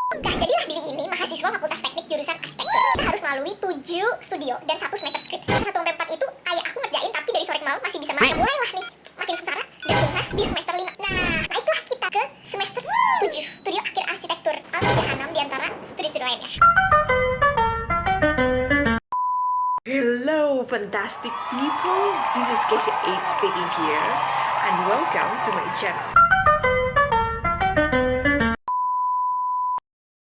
Nah, jadilah diri ini mahasiswa Fakultas Teknik jurusan Arsitektur. Kita harus melalui 7 studio dan 1 semester skripsi. 1-4 itu kayak aku ngerjain tapi dari sore ke malam masih bisa main. Mulailah nih makin sengsara dan susah di semester 5. Nah, naiklah kita ke semester 7. Studio akhir arsitektur. Paling jahanam di antara studi-studi lainnya. Hello, fantastic people. This is Casey 8 speaking here, and welcome to my channel.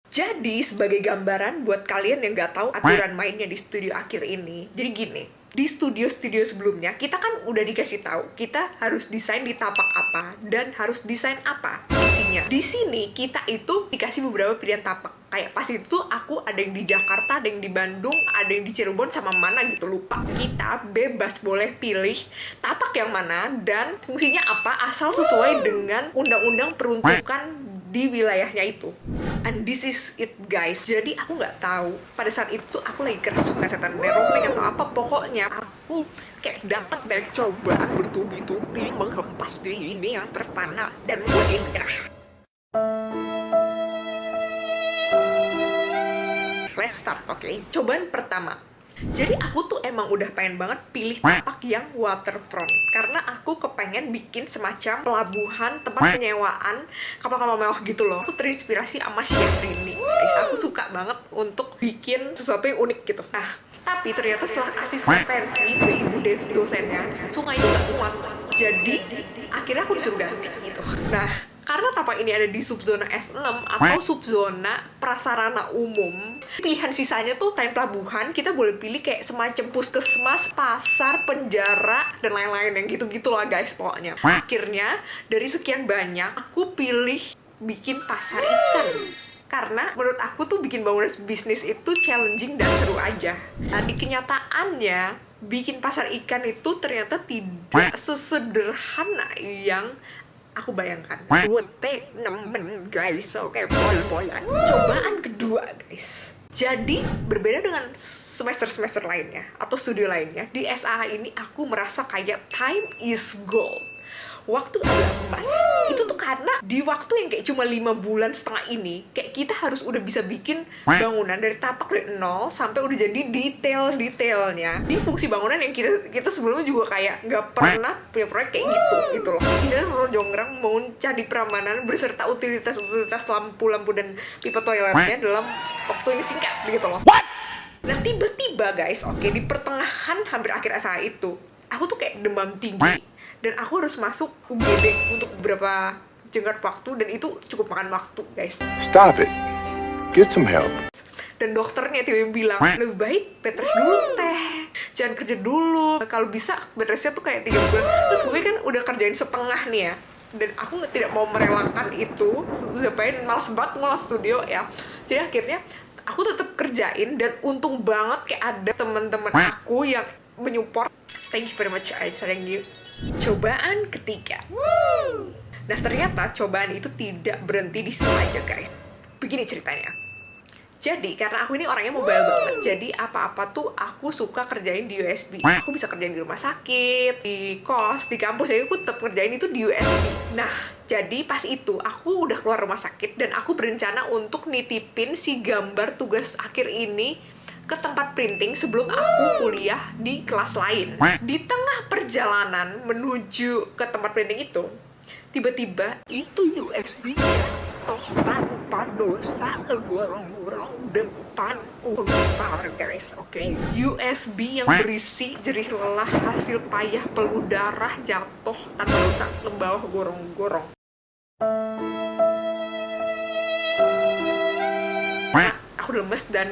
Jadi, sebagai gambaran buat kalian yang nggak tahu aturan mainnya di studio akhir ini, jadi gini, di studio-studio sebelumnya, kita kan udah dikasih tahu, kita harus desain di tapak apa, dan harus desain apa fungsinya. Di sini, kita itu dikasih beberapa pilihan tapak. Kayak pas itu aku ada yang di Jakarta, ada yang di Bandung, ada yang di Cirebon, sama mana gitu, lupa. Kita bebas boleh pilih tapak yang mana, dan fungsinya apa, asal sesuai dengan undang-undang peruntukan di wilayahnya itu. And this is it, guys. Jadi aku nggak tahu pada saat itu aku lagi kerasukan setan neropeng atau apa, pokoknya aku kayak dapat banyak cobaan bertubi-tubi menghempas diri ini yang terpana dan membuat indah. Let's start, oke? Cobaan pertama. Jadi aku tuh emang udah pengen banget pilih tapak yang waterfront, karena aku kepengen bikin semacam pelabuhan, tempat penyewaan kapal-kapal mewah gitu loh. Aku terinspirasi sama Syahrini, guys. Aku suka banget untuk bikin sesuatu yang unik gitu. Nah, tapi ternyata setelah asistensi dari ibu dosennya, sungainya gak kuat. Jadi akhirnya aku disuruh ganti gitu. Nah, karena tapak ini ada di subzona S6 atau subzona prasarana umum, pilihan sisanya tuh selain pelabuhan, kita boleh pilih kayak semacam puskesmas, pasar, penjara, dan lain-lain yang gitu-gitu lah, guys, pokoknya. Akhirnya, dari sekian banyak, aku pilih bikin pasar ikan. Karena menurut aku tuh bikin bangunan bisnis itu challenging dan seru aja. Nah, di kenyataannya, bikin pasar ikan itu ternyata tidak sesederhana yang aku bayangkan. Nemen, guys, oke, boy-boyan. Cobaan kedua, guys. Jadi, berbeda dengan semester-semester lainnya atau studio lainnya, di SAH ini aku merasa kayak time is gold. Waktu adalah emas. Itu tuh karena di waktu yang kayak cuma 5 bulan setengah ini, kayak kita harus udah bisa bikin bangunan dari tapak dari nol sampai udah jadi detail-detailnya. Di fungsi bangunan yang kita sebelumnya juga kayak nggak pernah punya proyek kayak gitu loh. Ini Roro Jonggrang bangun candi Prambanan beserta utilitas lampu-lampu dan pipa toiletnya dalam waktu yang singkat begitu loh. Nah, tiba-tiba, guys, oke, di pertengahan hampir akhir SAH itu, aku tuh kayak demam tinggi. Dan aku harus masuk UGD untuk beberapa jenggot waktu, dan itu cukup makan waktu, guys. Stop it. Get some help. Dan dokternya tiba-tiba bilang, lebih baik bed rest dulu, teh. Jangan kerja dulu. Kalau bisa bed restnya tuh kayak 3 bulan. Terus gue kan udah kerjain setengah nih ya. Dan aku tidak mau merelakan itu. Sampai malas banget ngolah studio ya. Jadi akhirnya aku tetap kerjain, dan untung banget kayak ada teman-teman aku yang menyupport. Thank you very much, I thank you. Cobaan ketiga. Nah, ternyata cobaan itu tidak berhenti di situ aja, guys. Begini ceritanya. Jadi, karena aku ini orangnya mobile banget, jadi apa-apa tuh aku suka kerjain di USB. Aku bisa kerjain di rumah sakit, di kos, di kampus, jadi aku tetap kerjain itu di USB. Nah, jadi pas itu aku udah keluar rumah sakit, dan aku berencana untuk nitipin si gambar tugas akhir ini ke tempat printing sebelum aku kuliah di kelas lain. Di tengah perjalanan menuju ke tempat printing itu, tiba-tiba itu USB-nya tanpa dosa gorong-gorong depan Unpar, guys, oke. USB yang berisi jerih lelah hasil payah peluh darah jatuh tanpa dosa ke bawah gorong-gorong. Nah, aku lemes dan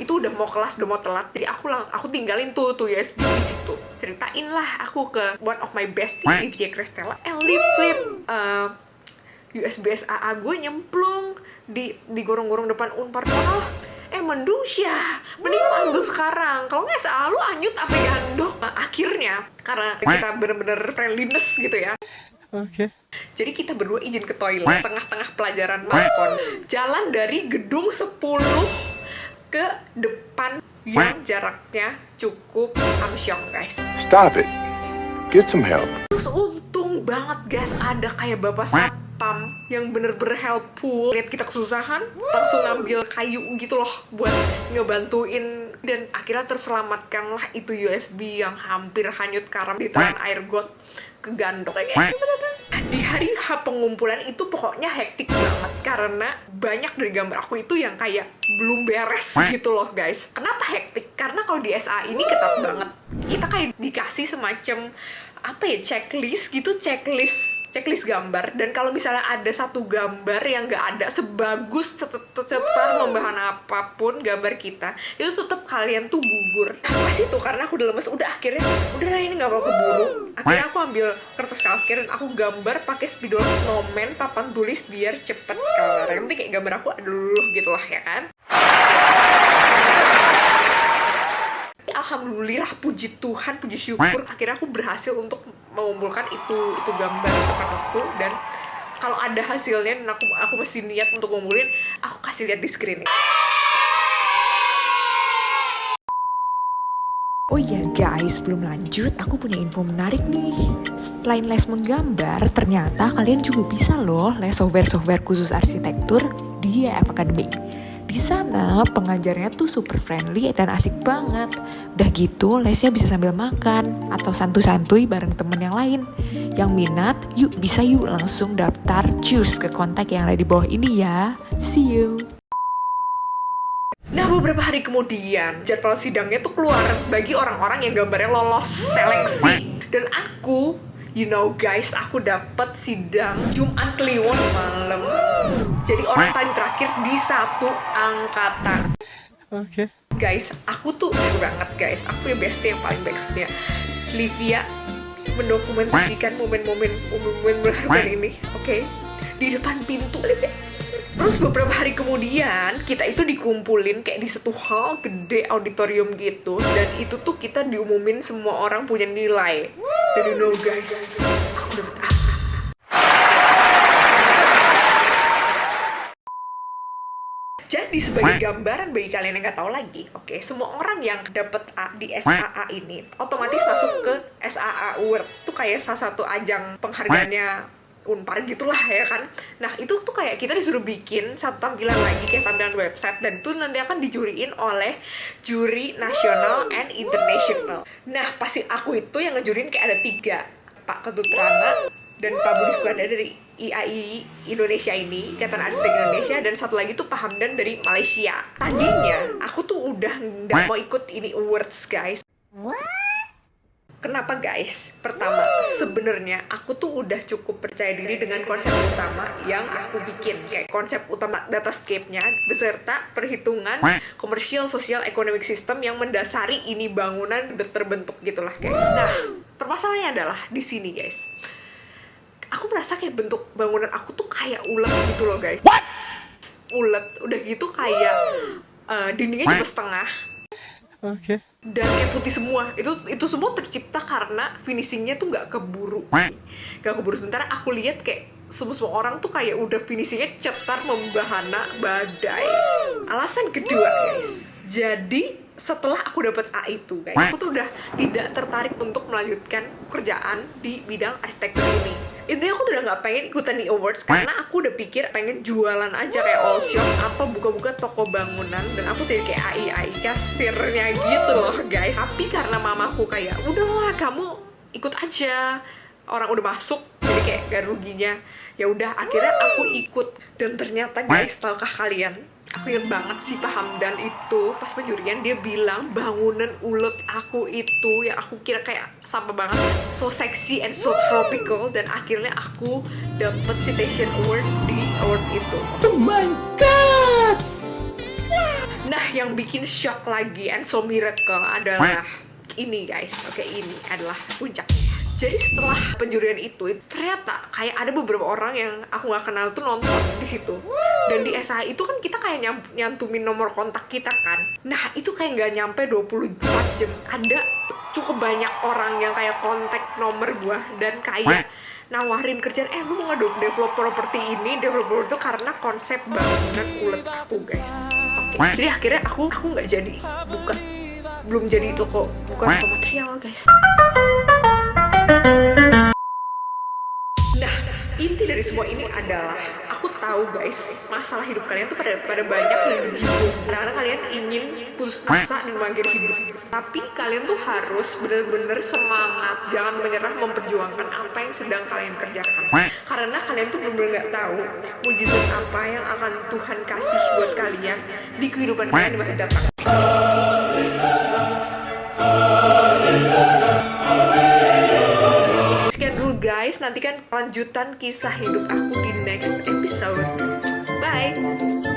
itu udah mau kelas, udah mau telat, jadi aku tinggalin tuh USB di situ. Ceritain lah aku ke one of my bestie, Livia Cristela, flip USB SAA gue nyemplung di gorong-gorong depan Unpar. Mendung ya, mending lu ambil sekarang. Kalau nggak SAA lu anyut apa gandok. Nah, akhirnya karena kita bener-bener friendliness gitu ya. Oke. Jadi kita berdua izin ke toilet tengah-tengah pelajaran makon. Jalan dari gedung 10 ke depan yang jaraknya cukup amsyong, guys. Stop it. Get some help. Terus untung banget, guys, ada kayak bapak satpam yang bener-bener helpful. Lihat kita kesusahan, langsung ngambil kayu gitu loh buat ngebantuin. Dan akhirnya terselamatkanlah itu USB yang hampir hanyut karam di telan air got ke gandok kayak gitu. Di hari H pengumpulan itu pokoknya hektik banget karena banyak dari gambar aku itu yang kayak belum beres gitu loh guys. Kenapa hektik? Karena kalau di SA ini ketat banget. Kita kayak dikasih semacam apa ya, checklist gitu, checklist gambar. Dan kalau misalnya ada satu gambar yang nggak ada sebagus cetar membahan apapun gambar kita, itu tetap kalian tuh gugur. Pas itu karena aku udah lemes, akhirnya udah ini nggak mau keburu. Akhirnya aku ambil kertas kalkir dan aku gambar pakai spidol snowman papan tulis biar cepet kelar. Yang penting kayak gambar aku aduh gitu lah ya kan. Alhamdulillah, puji Tuhan, puji syukur, akhirnya aku berhasil untuk mengumpulkan itu gambar tepat waktu. Dan kalau ada hasilnya dan aku masih niat untuk ngumpulin, aku kasih lihat di screen. Oh iya guys, sebelum lanjut, aku punya info menarik nih. Selain les menggambar, ternyata kalian juga bisa loh les software khusus arsitektur di YF Academy. Di sana pengajarnya tuh super friendly dan asik banget. Udah gitu lesnya bisa sambil makan atau santuy-santuy bareng temen yang lain. Yang minat, yuk langsung daftar choose ke kontak yang ada di bawah ini ya. See you. Nah, beberapa hari kemudian jadwal sidangnya tuh keluar bagi orang-orang yang gambarnya lolos seleksi. Dan aku, you know guys, aku dapat sidang Jumat Kliwon malam. Jadi orang paling terakhir di satu angkatan. Oke. Guys, aku tuh seru banget guys. Aku yang bestie yang paling backsoundnya Livia mendokumentasikan momen-momen berharga ini. Oke. Di depan pintu. Terus beberapa hari kemudian kita itu dikumpulin kayak di satu hall gede auditorium gitu. Dan itu tuh kita diumumin semua orang punya nilai. Dan you know guys, aku dapet A. Jadi sebagai gambaran bagi kalian yang nggak tahu lagi, oke, semua orang yang dapet A di SAA ini otomatis masuk ke SAA Award. Itu kayak salah satu ajang penghargaannya Unpar gitulah ya kan. Nah itu tuh kayak kita disuruh bikin satu tampilan lagi kayak tampilan website, dan itu nanti akan dijuriin oleh juri nasional and international. Nah pasti aku itu yang ngejuriin kayak ada 3, Pak Ketut Rana dan Pak Budi Sukada dari IAI Indonesia ini, Ikatan Arsitek Indonesia, dan satu lagi tuh Pak Hamdan dari Malaysia. Tadinya aku tuh udah nggak mau ikut ini awards guys. Kenapa guys? Pertama, sebenarnya aku tuh udah cukup percaya diri dengan konsep utama yang aku bikin. Kayak konsep utama datascape-nya beserta perhitungan komersial, sosial, economic system yang mendasari ini bangunan terbentuk gitulah guys. Nah, permasalahannya adalah di sini guys. Aku merasa kayak bentuk bangunan aku tuh kayak ulet gitu loh guys. Ulet, udah gitu kayak dindingnya cuma setengah. Oke. Dan kayak putih semua. Itu semua tercipta karena finishingnya tuh nggak keburu. Sementara aku lihat kayak semua orang tuh kayak udah finishingnya cetar membahana badai. Alasan kedua guys, jadi setelah aku dapet A itu guys, aku tuh udah tidak tertarik untuk melanjutkan pekerjaan di bidang arsitektur ini. Intinya aku tuh udah nggak pengen ikutan di awards karena aku udah pikir pengen jualan aja kayak all shop atau buka-buka toko bangunan, dan aku jadi kayak AI kasirnya gitu loh guys. Tapi karena mamaku kayak udahlah kamu ikut aja, orang udah masuk jadi kayak gak ruginya. Ya udah akhirnya aku ikut, dan ternyata guys, tahukah kalian, aku inget banget si Pak Hamdan itu pas penjurian dia bilang bangunan ulet aku itu yang aku kira kayak sampah banget, so sexy and so tropical, dan akhirnya aku dapet citation award di award itu. Oh my god. Nah yang bikin shock lagi and so miracle adalah ini guys. Oke, ini adalah puncaknya. Jadi setelah penjurian itu ternyata kayak ada beberapa orang yang aku nggak kenal tuh nonton di situ. Dan di SH itu kan kita kayak nyantumin nomor kontak kita kan. Nah itu kayak nggak nyampe 24 jam. Ada cukup banyak orang yang kayak kontak nomor gua dan kayak nawarin kerjaan, lu mau nge-develop properti ini, developer itu karena konsep bangunan ulet aku guys. Oke. Jadi akhirnya aku nggak jadi belum jadi buka toko material guys. Nah, inti dari semua ini adalah aku tahu guys, masalah hidup kalian tuh pada banyak yang berjibaku. Karena kalian ingin putus asa dan bangkit hidup. Tapi kalian tuh harus bener-bener semangat, jangan menyerah memperjuangkan apa yang sedang kalian kerjakan. Karena kalian tuh bener-bener nggak tahu mujizat apa yang akan Tuhan kasih buat kalian di kehidupan kalian di masa datang. Sekian dulu guys, nantikan lanjutan kisah hidup aku di next episode. Bye!